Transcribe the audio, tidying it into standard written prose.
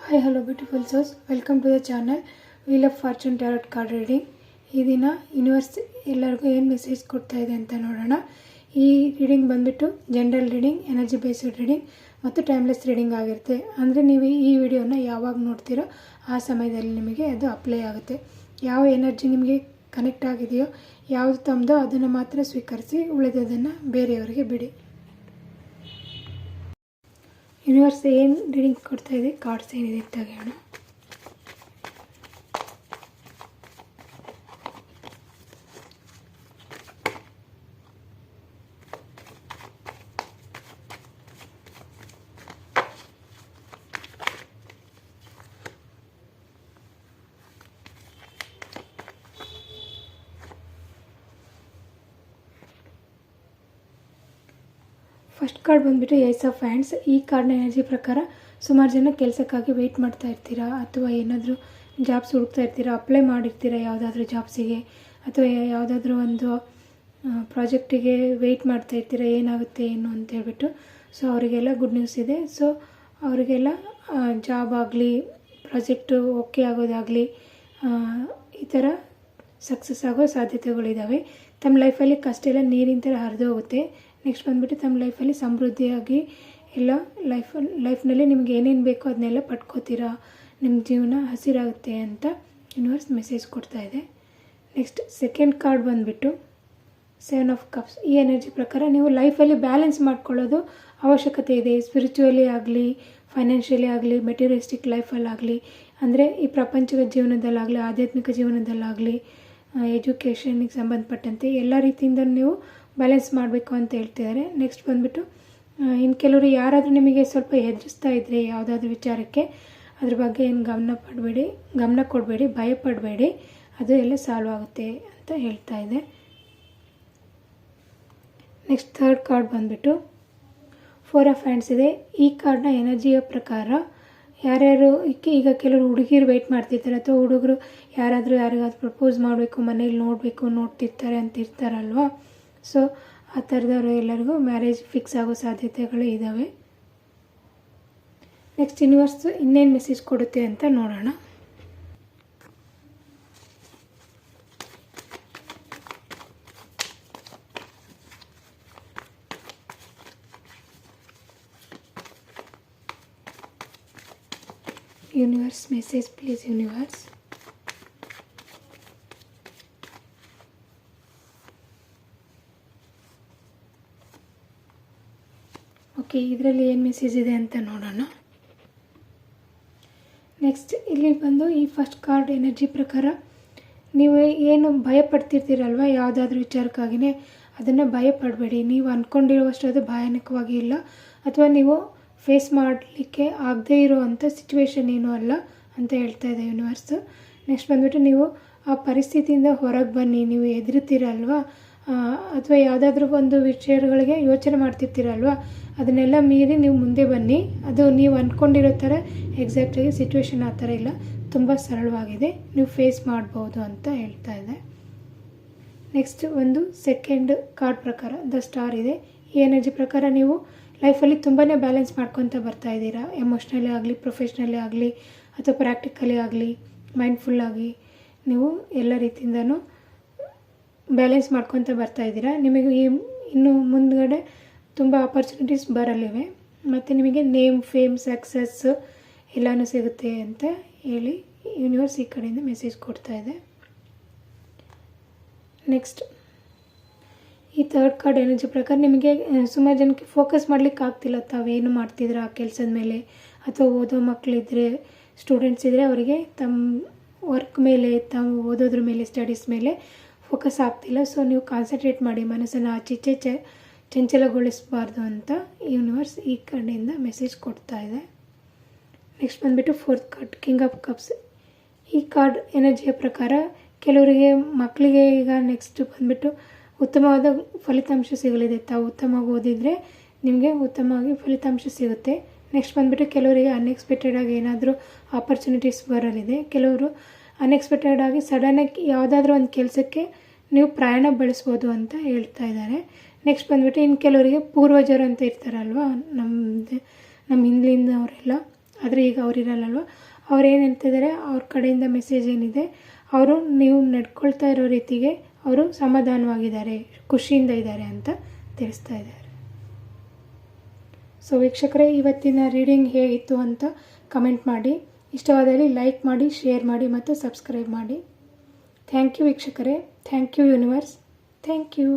Hi, hello beautiful souls. Welcome to the channel Wheel of Fortune Tarot Card Reading. ಈ ದಿನ universe ಎಲ್ಲರಿಗೂ ಏನು message ಕೊಡ್ತಾ ಇದೆ ಅಂತ ನೋಡೋಣ. ಈ ರೀಡಿಂಗ್ ಬಂದುಬಿಟ್ಟು general reading, energy based reading ಮತ್ತು ಟೈಮ್ಲೆಸ್ ರೀಡಿಂಗ್ ಆಗಿರುತ್ತೆ. ಅಂದರೆ ನೀವು ಈ ವಿಡಿಯೋನ ಯಾವಾಗ ನೋಡ್ತೀರೋ ಆ ಸಮಯದಲ್ಲಿ ನಿಮಗೆ ಅದು ಅಪ್ಲೈ ಆಗುತ್ತೆ. ಯಾವ ಎನರ್ಜಿ ನಿಮಗೆ ಕನೆಕ್ಟ್ ಆಗಿದೆಯೋ, ಯಾವುದು ತಮ್ಮದೋ ಅದನ್ನು ಮಾತ್ರ ಸ್ವೀಕರಿಸಿ, ಉಳಿದದನ್ನು ಬೇರೆಯವರಿಗೆ ಬಿಡಿ. ಯೂನಿವರ್ಸ್ ಏನು ರೀಡಿಂಗ್ ಕೊಡ್ತಾ ಇದೆ, ಕಾರ್ಡ್ಸ್ ಏನಿದೆ ತೆಗೆಯೋಣ. ಫಸ್ಟ್ ಕಾರ್ಡ್ ಬಂದುಬಿಟ್ಟು ಏಸ್ ಆಫ್ ಹ್ಯಾಂಡ್ಸ್. ಈ ಕಾರ್ಡ್ನ ಎನರ್ಜಿ ಪ್ರಕಾರ ಸುಮಾರು ಜನ ಕೆಲಸಕ್ಕಾಗಿ ವೆಯ್ಟ್ ಮಾಡ್ತಾ ಇರ್ತೀರಾ, ಅಥವಾ ಏನಾದರೂ ಜಾಬ್ಸ್ ಹುಡುಕ್ತಾ ಇರ್ತೀರಾ, ಅಪ್ಲೈ ಮಾಡಿರ್ತೀರಾ ಯಾವುದಾದ್ರೂ ಜಾಬ್ಸಿಗೆ, ಅಥವಾ ಯಾವುದಾದ್ರೂ ಒಂದು ಪ್ರಾಜೆಕ್ಟಿಗೆ ವೆಯ್ಟ್ ಮಾಡ್ತಾ ಇರ್ತೀರಾ ಏನಾಗುತ್ತೆ ಏನು ಅಂತೇಳ್ಬಿಟ್ಟು. ಸೊ ಅವರಿಗೆಲ್ಲ ಗುಡ್ ನ್ಯೂಸ್ ಇದೆ. ಸೊ ಅವರಿಗೆಲ್ಲ ಜಾಬ್ ಆಗಲಿ, ಪ್ರಾಜೆಕ್ಟು ಓಕೆ ಆಗೋದಾಗಲಿ, ಈ ಥರ ಸಕ್ಸಸ್ ಆಗೋ ಸಾಧ್ಯತೆಗಳಿದ್ದಾವೆ. ತಮ್ಮ ಲೈಫಲ್ಲಿ ಕಷ್ಟ ಎಲ್ಲ ನೀರಿನ ಥರ ಹರಿದು ಹೋಗುತ್ತೆ. ನೆಕ್ಸ್ಟ್ ಬಂದುಬಿಟ್ಟು ತಮ್ಮ ಲೈಫಲ್ಲಿ ಸಮೃದ್ಧಿಯಾಗಿ ಎಲ್ಲ ಲೈಫ್ನಲ್ಲಿ ನಿಮ್ಗೆ ಏನೇನು ಬೇಕೋ ಅದನ್ನೆಲ್ಲ ಪಡ್ಕೋತೀರಾ, ನಿಮ್ಮ ಜೀವನ ಹಸಿರಾಗುತ್ತೆ ಅಂತ ಯೂನಿವರ್ಸ್ ಮೆಸೇಜ್ ಕೊಡ್ತಾ ಇದೆ. ನೆಕ್ಸ್ಟ್ ಸೆಕೆಂಡ್ ಕಾರ್ಡ್ ಬಂದುಬಿಟ್ಟು 7 ಆಫ್ ಕಪ್ಸ್. ಈ ಎನರ್ಜಿ ಪ್ರಕಾರ ನೀವು ಲೈಫಲ್ಲಿ ಬ್ಯಾಲೆನ್ಸ್ ಮಾಡ್ಕೊಳ್ಳೋದು ಅವಶ್ಯಕತೆ ಇದೆ. ಸ್ಪಿರಿಚುವಲಿ ಆಗಲಿ, ಫೈನಾನ್ಷಿಯಲಿ ಆಗಲಿ, ಮೆಟೀರಿಯಲಿಸ್ಟಿಕ್ ಲೈಫಲ್ಲಾಗಲಿ, ಅಂದರೆ ಈ ಪ್ರಪಂಚದ ಜೀವನದಲ್ಲಾಗಲಿ, ಆಧ್ಯಾತ್ಮಿಕ ಜೀವನದಲ್ಲಾಗಲಿ, ಎಜುಕೇಷನ್ಗೆ ಸಂಬಂಧಪಟ್ಟಂತೆ ಎಲ್ಲ ರೀತಿಯಿಂದ ನೀವು ಬ್ಯಾಲೆನ್ಸ್ ಮಾಡಬೇಕು ಅಂತ ಹೇಳ್ತಿದ್ದಾರೆ. ನೆಕ್ಸ್ಟ್ ಬಂದುಬಿಟ್ಟು ಇನ್ನು ಕೆಲವರು ಯಾರಾದರೂ ನಿಮಗೆ ಸ್ವಲ್ಪ ಹೆದರಿಸ್ತಾ ಇದ್ದರೆ ಯಾವುದಾದ್ರೂ ವಿಚಾರಕ್ಕೆ, ಅದ್ರ ಬಗ್ಗೆ ಏನು ಗಮನ ಕೊಡಬೇಡಿ, ಭಯಪಡಬೇಡಿ, ಅದು ಎಲ್ಲ ಸಾಲ್ವ್ ಆಗುತ್ತೆ ಅಂತ ಹೇಳ್ತಾ ಇದೆ. ನೆಕ್ಸ್ಟ್ ಥರ್ಡ್ ಕಾರ್ಡ್ ಬಂದುಬಿಟ್ಟು 4 ಆಫ್ ಹ್ಯಾಂಡ್ಸ್ ಇದೆ. ಈ ಕಾರ್ಡ್ನ ಎನರ್ಜಿಯ ಪ್ರಕಾರ ಯಾರ್ಯಾರು ಈಗ ಕೆಲವರು ಹುಡುಗಿರು ವೆಯ್ಟ್ ಮಾಡ್ತಿರ್ತಾರೆ, ಅಥವಾ ಹುಡುಗರು ಯಾರಿಗಾದ್ರೂ ಪ್ರಪೋಸ್ ಮಾಡಬೇಕು, ಮನೇಲಿ ನೋಡ್ತಿರ್ತಾರೆ ಅಂತ ಇರ್ತಾರಲ್ವ. ಸೊ ಆ ಥರದವರು ಎಲ್ಲರಿಗೂ ಮ್ಯಾರೇಜ್ ಫಿಕ್ಸ್ ಆಗೋ ಸಾಧ್ಯತೆಗಳು ಇದ್ದಾವೆ. ನೆಕ್ಸ್ಟ್ ಯೂನಿವರ್ಸ್ ಇನ್ನೇನು ಮೆಸೇಜ್ ಕೊಡುತ್ತೆ ಅಂತ ನೋಡೋಣ. Universe message please universe. Okay, ಇದರಲ್ಲಿ ಏನು ಮೆಸೇಜ್ ಇದೆ ಅಂತ ನೋಡೋಣ. ನೆಕ್ಸ್ಟ್ ಇಲ್ಲಿ ಬಂದು ಈ ಫಸ್ಟ್ ಕಾರ್ಡ್ ಎನರ್ಜಿ ಪ್ರಕಾರ ನೀವು ಏನು ಭಯಪಡ್ತಿರ್ತೀರಲ್ವ ಯಾವುದಾದ್ರೂ ವಿಚಾರಕ್ಕಾಗಿಯೇ, ಅದನ್ನು ಭಯಪಡಬೇಡಿ. ನೀವು ಅಂದ್ಕೊಂಡಿರುವಷ್ಟು ಅದು ಭಯಾನಕವಾಗಿ ಇಲ್ಲ, ಅಥವಾ ನೀವು ಫೇಸ್ ಮಾಡಲಿಕ್ಕೆ ಆಗದೇ ಇರೋವಂಥ ಸಿಚುವೇಶನ್ ಏನೂ ಅಲ್ಲ ಅಂತ ಹೇಳ್ತಾ ಇದೆ ಯೂನಿವರ್ಸ್. ನೆಕ್ಸ್ಟ್ ಬಂದುಬಿಟ್ಟು ನೀವು ಆ ಪರಿಸ್ಥಿತಿಯಿಂದ ಹೊರಗೆ ಬನ್ನಿ. ನೀವು ಹೆದರ್ತೀರಲ್ವ, ಅಥವಾ ಯಾವುದಾದ್ರೂ ಒಂದು ವಿಷಯಗಳಿಗೆ ಯೋಚನೆ ಮಾಡ್ತಿರ್ತೀರಲ್ವ, ಅದನ್ನೆಲ್ಲ ಮೀರಿ ನೀವು ಮುಂದೆ ಬನ್ನಿ. ಅದು ನೀವು ಅಂದ್ಕೊಂಡಿರೋ ಥರ ಎಕ್ಸಾಕ್ಟಾಗಿ ಸಿಚುವೇಶನ್ ಆ ಥರ ಇಲ್ಲ, ತುಂಬ ಸರಳವಾಗಿದೆ, ನೀವು ಫೇಸ್ ಮಾಡ್ಬೋದು ಅಂತ ಹೇಳ್ತಾ ಇದೆ. ನೆಕ್ಸ್ಟ್ ಒಂದು ಸೆಕೆಂಡ್ ಕಾರ್ಡ್ ಪ್ರಕಾರ ದ ಸ್ಟಾರ್ ಇದೆ. ಈ ಎನರ್ಜಿ ಪ್ರಕಾರ ನೀವು ಲೈಫಲ್ಲಿ ತುಂಬಾ ಬ್ಯಾಲೆನ್ಸ್ ಮಾಡ್ಕೊತ ಬರ್ತಾ ಇದ್ದೀರಾ. ಎಮೋಷ್ನಲಿ ಆಗಲಿ, ಪ್ರೊಫೆಷ್ನಲಿ ಆಗಲಿ, ಅಥವಾ ಪ್ರಾಕ್ಟಿಕಲಿ ಆಗಲಿ, ಮೈಂಡ್ಫುಲ್ಲಾಗಿ ನೀವು ಎಲ್ಲ ರೀತಿಯಿಂದನೂ ಬ್ಯಾಲೆನ್ಸ್ ಮಾಡ್ಕೊತ ಬರ್ತಾ ಇದ್ದೀರಾ. ನಿಮಗೆ ಇನ್ನು ಮುಂದ್ಗಡೆ ತುಂಬ ಆಪರ್ಚುನಿಟೀಸ್ ಬರಲಿವೆ, ಮತ್ತು ನಿಮಗೆ ನೇಮ್, ಫೇಮ್, ಸಕ್ಸಸ್ ಎಲ್ಲನೂ ಸಿಗುತ್ತೆ ಅಂತ ಹೇಳಿ ಯೂನಿವರ್ಸ್ ಈ ಕಡೆಯಿಂದ ಮೆಸೇಜ್ ಕೊಡ್ತಾ ಇದೆ. ನೆಕ್ಸ್ಟ್ ಈ ಥರ್ಡ್ ಕಾರ್ಡ್ ಎನರ್ಜಿ ಪ್ರಕಾರ ನಿಮಗೆ ಸುಮಾರು ಜನಕ್ಕೆ ಫೋಕಸ್ ಮಾಡಲಿಕ್ಕೆ ಆಗ್ತಿಲ್ಲ, ತಾವೇನು ಮಾಡ್ತಿದ್ರೆ ಆ ಕೆಲಸದ ಮೇಲೆ, ಅಥವಾ ಓದೋ ಮಕ್ಕಳಿದ್ರೆ, ಸ್ಟೂಡೆಂಟ್ಸ್ ಇದ್ದರೆ ಅವರಿಗೆ ತಮ್ಮ ವರ್ಕ್ ಮೇಲೆ, ತಾವು ಓದೋದ್ರ ಮೇಲೆ, ಸ್ಟಡೀಸ್ ಮೇಲೆ ಫೋಕಸ್ ಆಗ್ತಿಲ್ಲ. ಸೊ ನೀವು ಕಾನ್ಸಂಟ್ರೇಟ್ ಮಾಡಿ, ಮನಸ್ಸನ್ನು ಆಚೀಚೆ ಚಂಚಲಗೊಳಿಸಬಾರ್ದು ಅಂತ ಯೂನಿವರ್ಸ್ ಈ ಕಡೆಯಿಂದ ಮೆಸೇಜ್ ಕೊಡ್ತಾ ಇದೆ. ನೆಕ್ಸ್ಟ್ ಬಂದುಬಿಟ್ಟು fourth card king of cups. ಈ ಕಾರ್ಡ್ ಎನರ್ಜಿಯ ಪ್ರಕಾರ ಕೆಲವರಿಗೆ ಮಕ್ಕಳಿಗೆ ಈಗ ನೆಕ್ಸ್ಟ್ ಬಂದುಬಿಟ್ಟು ಉತ್ತಮವಾದ ಫಲಿತಾಂಶ ಸಿಗಲಿದೆ. ತಾವು ಉತ್ತಮವಾಗಿ ಓದಿದರೆ ನಿಮಗೆ ಉತ್ತಮವಾಗಿ ಫಲಿತಾಂಶ ಸಿಗುತ್ತೆ. ನೆಕ್ಸ್ಟ್ ಬಂದುಬಿಟ್ಟು ಕೆಲವರಿಗೆ ಅನ್ಎಕ್ಸ್ಪೆಕ್ಟೆಡಾಗಿ ಏನಾದರೂ ಆಪರ್ಚುನಿಟೀಸ್ ಬರಲಿದೆ. ಕೆಲವರು ಅನ್ಎಕ್ಸ್ಪೆಕ್ಟೆಡಾಗಿ ಸಡನ್ನಾಗಿ ಯಾವುದಾದ್ರೂ ಒಂದು ಕೆಲಸಕ್ಕೆ ನೀವು ಪ್ರಯಾಣ ಬೆಳೆಸ್ಬೋದು ಅಂತ ಹೇಳ್ತಾ ಇದ್ದಾರೆ. ನೆಕ್ಸ್ಟ್ ಬಂದುಬಿಟ್ಟು ಇನ್ನು ಕೆಲವರಿಗೆ ಪೂರ್ವಜರು ಅಂತ ಇರ್ತಾರಲ್ವ, ನಮ್ಮ ಹಿಂದಿನವರೆಲ್ಲ, ಆದರೆ ಈಗ ಅವರಿರಲ್ಲಲ್ವ, ಅವ್ರೇನು ಹೇಳ್ತಿದ್ದಾರೆ, ಅವ್ರ ಕಡೆಯಿಂದ ಮೆಸೇಜ್ ಏನಿದೆ, ಅವರು ನೀವು ನಡ್ಕೊಳ್ತಾ ಇರೋ ರೀತಿಗೆ ಅವರು ಸಮಾಧಾನವಾಗಿದ್ದಾರೆ, ಖುಷಿಯಿಂದ ಇದ್ದಾರೆ ಅಂತ ತಿಳಿಸ್ತಾ ಇದ್ದಾರೆ. ಸೊ ವೀಕ್ಷಕರೇ, ಇವತ್ತಿನ ರೀಡಿಂಗ್ ಹೇಗಿತ್ತು ಅಂತ ಕಮೆಂಟ್ ಮಾಡಿ. ಇಷ್ಟವಾದಲ್ಲಿ ಲೈಕ್ ಮಾಡಿ, ಶೇರ್ ಮಾಡಿ ಮತ್ತು ಸಬ್ಸ್ಕ್ರೈಬ್ ಮಾಡಿ. ಥ್ಯಾಂಕ್ ಯು ವೀಕ್ಷಕರೇ. Thank you universe. Thank you.